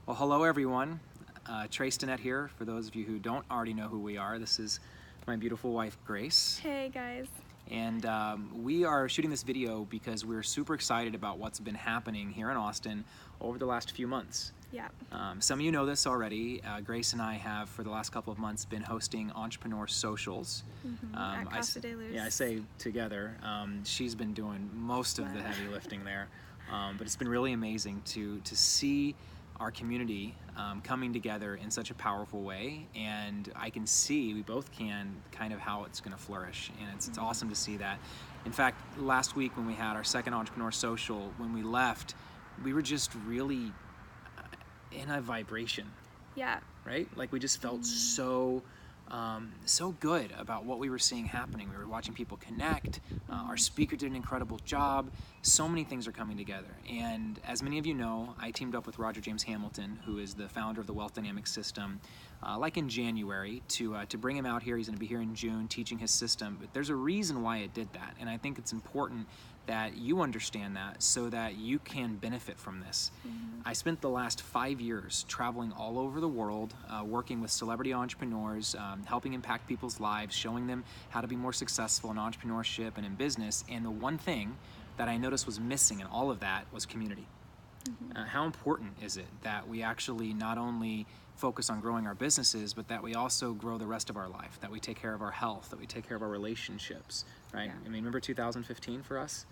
Well, hello everyone. Trace Danette here. For those of you who don't already know who we are, this is my beautiful wife, Grace. Hey guys. And we are shooting this video because we're super excited about what's been happening here in Austin over the last few months. Yeah. Some of you know this already. Grace and I have, for the last couple of months, been hosting Entrepreneur Socials. At Casa de Luz. Yeah, I say together. She's been doing most of the heavy lifting there. But it's been really amazing to see our community coming together in such a powerful way, and I can see, we both can, kind of how it's going to flourish, and it's awesome to see that. In fact, last week when we had our second Entrepreneur Social, when we left, we were just really in a vibration. Yeah. Right? Like we just felt so good about what we were seeing happening. We were watching people connect. Our speaker did an incredible job. So many things are coming together. And as many of you know, I teamed up with Roger James Hamilton, who is the founder of the Wealth Dynamics System, like in January, to bring him out here. He's going to be here in June teaching his system. But there's a reason why it did that. And I think it's important that you understand that so that you can benefit from this. I spent the last 5 years traveling all over the world, working with celebrity entrepreneurs, helping impact people's lives, showing them how to be more successful in entrepreneurship and in business. And the one thing that I noticed was missing in all of that was community. How important is it that we actually not only focus on growing our businesses, but that we also grow the rest of our life, that we take care of our health, that we take care of our relationships, right? Yeah. I mean, remember 2015 for us?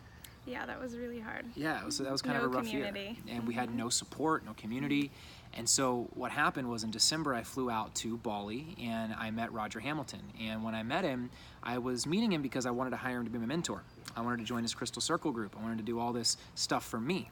Yeah, that was really hard. Yeah, that was kind of a rough year. And we had no support, no community. And so what happened was in December, I flew out to Bali and I met Roger Hamilton. And when I met him, I was meeting him because I wanted to hire him to be my mentor. I wanted to join his Crystal Circle group. I wanted to do all this stuff for me.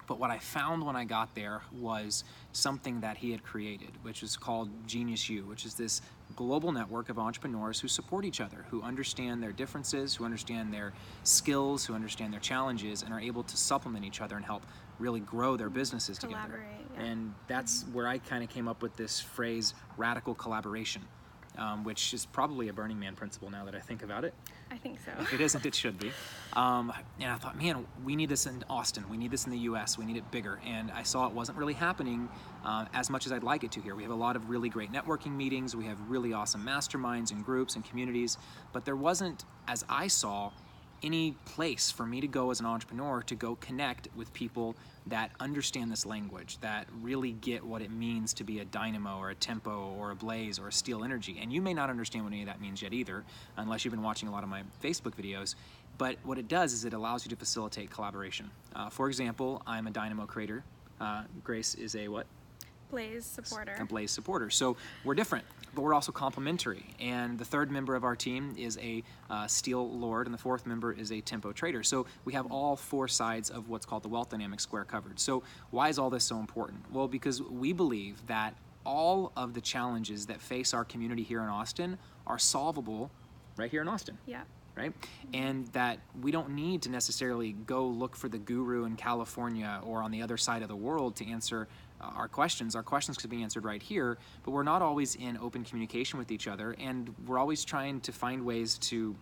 But what I found when I got there was something that he had created, which is called Genius U, which is this global network of entrepreneurs who support each other, who understand their differences, who understand their skills, who understand their challenges, and are able to supplement each other and help really grow their businesses together. Yeah. And that's where I kind of came up with this phrase, radical collaboration, which is probably a Burning Man principle now that I think about it. I think so. If it isn't, it should be. And I thought, man, we need this in Austin. We need this in the US. We need it bigger. And I saw it wasn't really happening as much as I'd like it to here. We have a lot of really great networking meetings. We have really awesome masterminds and groups and communities. But there wasn't, as I saw, any place for me to go as an entrepreneur to go connect with people that understand this language, that really get what it means to be a dynamo or a tempo or a blaze or a steel energy. And you may not understand what any of that means yet either, unless you've been watching a lot of my Facebook videos. But what it does is it allows you to facilitate collaboration. For example, I'm a dynamo creator. Grace is a what? Blaze supporter. A Blaze supporter. So we're different, but we're also complementary. And the third member of our team is a Steel Lord, and the fourth member is a Tempo Trader. So we have all four sides of what's called the Wealth Dynamics Square covered. So why is all this so important? Well, because we believe that all of the challenges that face our community here in Austin are solvable right here in Austin. Yeah. Right? And that we don't need to necessarily go look for the guru in California or on the other side of the world to answer our questions. Our questions could be answered right here, but we're not always in open communication with each other, and we're always trying to find ways to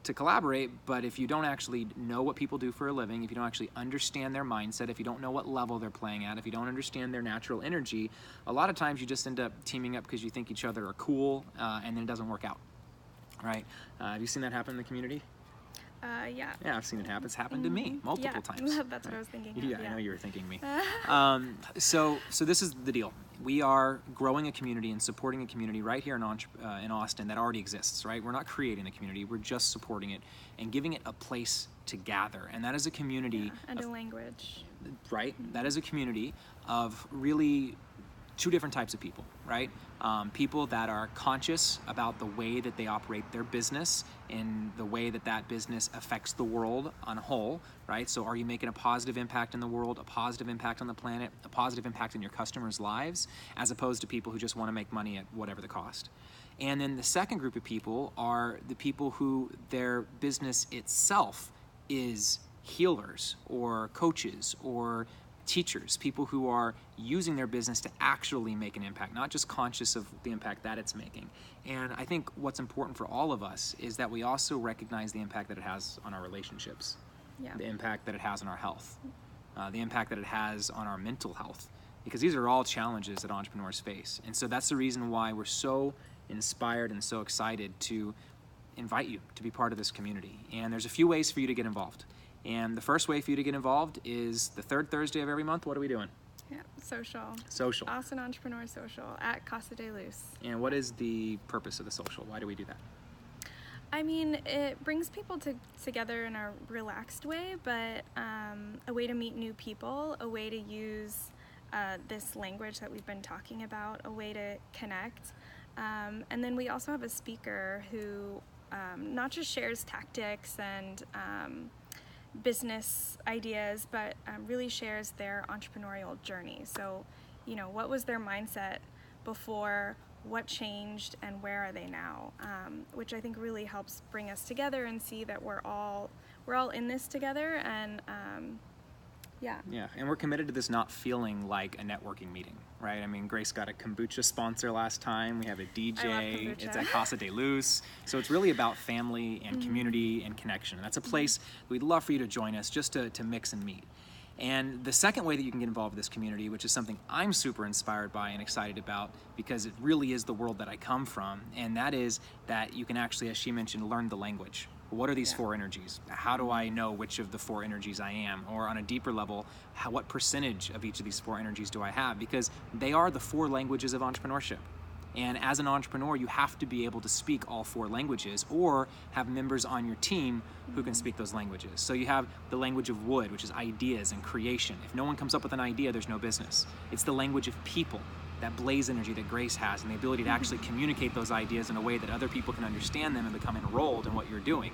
collaborate. But if you don't actually know what people do for a living, if you don't actually understand their mindset, if you don't know what level they're playing at, if you don't understand their natural energy, a lot of times you just end up teaming up because you think each other are cool, and then it doesn't work out. Right? Have you seen that happen in the community? Yeah. Yeah, I've seen it happen. It's happened to me multiple times. That's what I was thinking. Yeah, I know you were thinking me. So this is the deal. We are growing a community and supporting a community right here in Austin that already exists, right? We're not creating a community. We're just supporting it and giving it a place to gather. And that is a community. And a language. Right? That is a community of really two different types of people, right? People that are conscious about the way that they operate their business and the way that that business affects the world on a whole, right? So are you making a positive impact in the world, a positive impact on the planet, a positive impact in your customers' lives, as opposed to people who just want to make money at whatever the cost? And then the second group of people are the people who their business itself is healers or coaches or teachers, people who are using their business to actually make an impact, not just conscious of the impact that it's making. And I think what's important for all of us is that we also recognize the impact that it has on our relationships, the impact that it has on our health, the impact that it has on our mental health, because these are all challenges that entrepreneurs face. And so that's the reason why we're so inspired and so excited to invite you to be part of this community. And there's a few ways for you to get involved. And the first way for you to get involved is the third Thursday of every month. What are we doing? Yeah, social. Social. Austin Entrepreneur Social at Casa de Luz. And what is the purpose of the social? Why do we do that? I mean, it brings people together in a relaxed way, but a way to meet new people, a way to use this language that we've been talking about, a way to connect. And then we also have a speaker who not just shares tactics and business ideas, but really shares their entrepreneurial journey. So, what was their mindset before, what changed, and where are they now? Which I think really helps bring us together and see that we're all in this together. And Yeah, and we're committed to this not feeling like a networking meeting, right? I mean, Grace got a kombucha sponsor last time. We have a DJ. I love kombucha. It's at Casa de Luz. So it's really about family and community and connection. And that's a place we'd love for you to join us just to mix and meet. And the second way that you can get involved with this community, which is something I'm super inspired by and excited about because it really is the world that I come from, and that is that you can actually, as she mentioned, learn the language. What are these four energies? How do I know which of the four energies I am? Or on a deeper level, what percentage of each of these four energies do I have? Because they are the four languages of entrepreneurship. And as an entrepreneur, you have to be able to speak all four languages or have members on your team who can speak those languages. So you have the language of wood, which is ideas and creation. If no one comes up with an idea, there's no business. It's the language of people, that blaze energy that Grace has, and the ability to actually communicate those ideas in a way that other people can understand them and become enrolled in what you're doing.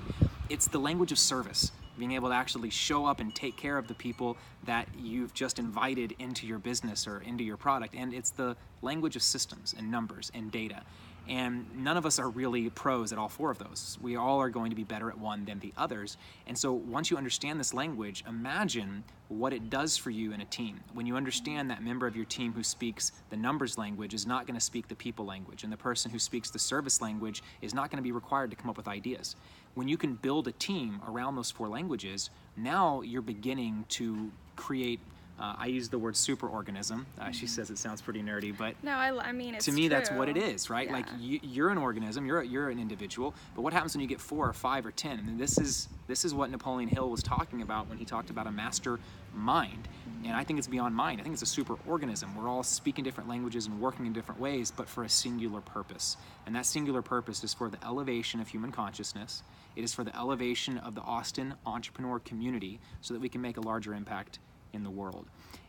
It's the language of service, being able to actually show up and take care of the people that you've just invited into your business or into your product. And it's the language of systems and numbers and data. And none of us are really pros at all four of those. We all are going to be better at one than the others. And so once you understand this language, imagine what it does for you in a team. When you understand that member of your team who speaks the numbers language is not going to speak the people language, and the person who speaks the service language is not going to be required to come up with ideas. When you can build a team around those four languages, now you're beginning to create I use the word superorganism. She says it sounds pretty nerdy, but no, I mean, it's to me true. that's what it is, right? Yeah. Like you're an organism, you're an individual, but what happens when you get 4 or 5 or 10? And this is what Napoleon Hill was talking about when he talked about a master mind. And I think it's beyond mind. I think it's a superorganism. We're all speaking different languages and working in different ways, but for a singular purpose. And that singular purpose is for the elevation of human consciousness. It is for the elevation of the Austin entrepreneur community so that we can make a larger impact in the world.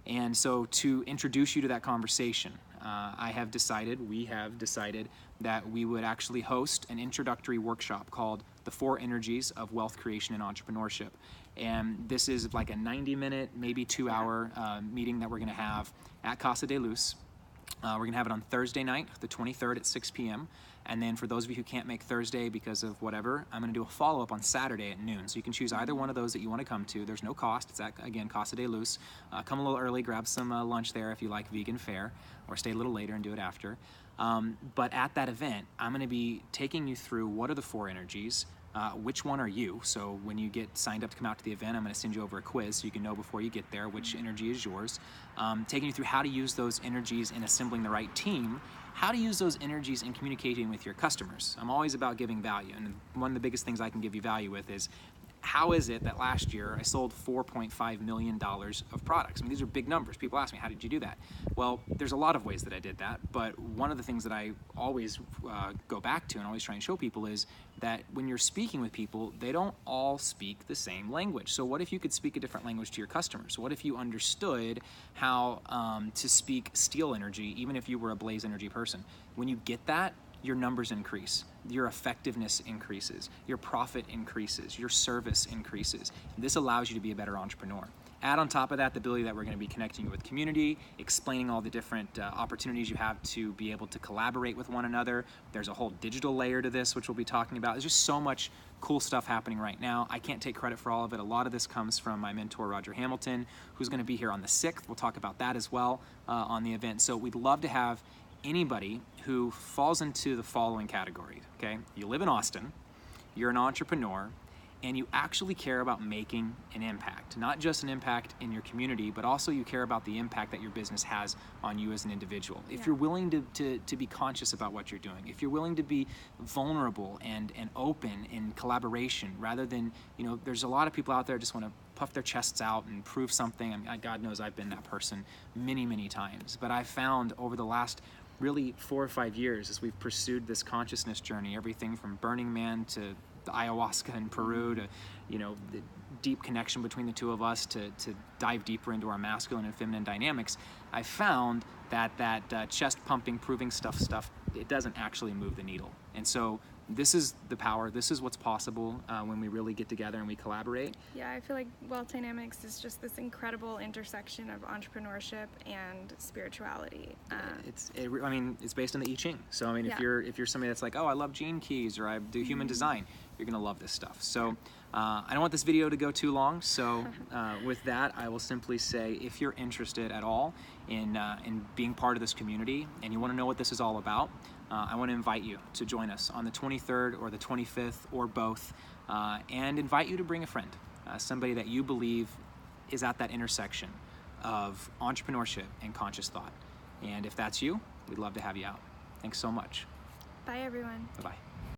And so to introduce you to that conversation, we have decided that we would actually host an introductory workshop called The 4 Energies of Wealth Creation and Entrepreneurship. And this is like a 90-minute, maybe 2-hour meeting that we're going to have at Casa de Luz. We're going to have it on Thursday night, the 23rd at 6 p.m. And then for those of you who can't make Thursday because of whatever, I'm going to do a follow-up on Saturday at noon. So you can choose either one of those that you want to come to. There's no cost. It's at, again, Casa de Luz. Come a little early, grab some lunch there if you like vegan fare, or stay a little later and do it after. But at that event, I'm going to be taking you through what are the 4 energies, which one are you? So when you get signed up to come out to the event, I'm going to send you over a quiz so you can know before you get there which energy is yours. Taking you through how to use those energies in assembling the right team, how to use those energies in communicating with your customers. I'm always about giving value, and one of the biggest things I can give you value with is how is it that last year I sold $4.5 million of products? I mean, these are big numbers. People ask me, how did you do that? Well, there's a lot of ways that I did that, but one of the things that I always go back to and always try and show people is that when you're speaking with people, they don't all speak the same language. So what if you could speak a different language to your customers? What if you understood how to speak steel energy, even if you were a blaze energy person? When you get that, your numbers increase, your effectiveness increases, your profit increases, your service increases. This allows you to be a better entrepreneur. Add on top of that the ability that we're going to be connecting you with community, explaining all the different opportunities you have to be able to collaborate with one another. There's a whole digital layer to this, which we'll be talking about. There's just so much cool stuff happening right now. I can't take credit for all of it. A lot of this comes from my mentor, Roger Hamilton, who's going to be here on the 6th. We'll talk about that as well on the event. So we'd love to have anybody who falls into the following category, okay? You live in Austin, you're an entrepreneur, and you actually care about making an impact, not just an impact in your community, but also you care about the impact that your business has on you as an individual. If you're willing to be conscious about what you're doing, if you're willing to be vulnerable and open in collaboration, rather than, there's a lot of people out there just want to puff their chests out and prove something. I mean, God knows I've been that person many, many times. But I've found over the last really 4 or 5 years, as we've pursued this consciousness journey, everything from Burning Man to the ayahuasca in Peru, to the deep connection between the two of us, to dive deeper into our masculine and feminine dynamics, I found that chest pumping, proving stuff, it doesn't actually move the needle. And so this is the power, this is what's possible when we really get together and we collaborate. Yeah, I feel like Wealth Dynamics is just this incredible intersection of entrepreneurship and spirituality. It's based on the I Ching. So I mean, if you're somebody that's like, oh, I love Gene Keys, or I do human design, you're gonna love this stuff. So I don't want this video to go too long. So with that, I will simply say, if you're interested at all in being part of this community and you want to know what this is all about, I want to invite you to join us on the 23rd or the 25th or both, and invite you to bring a friend, somebody that you believe is at that intersection of entrepreneurship and conscious thought. And if that's you, we'd love to have you out. Thanks so much. Bye, everyone. Bye-bye.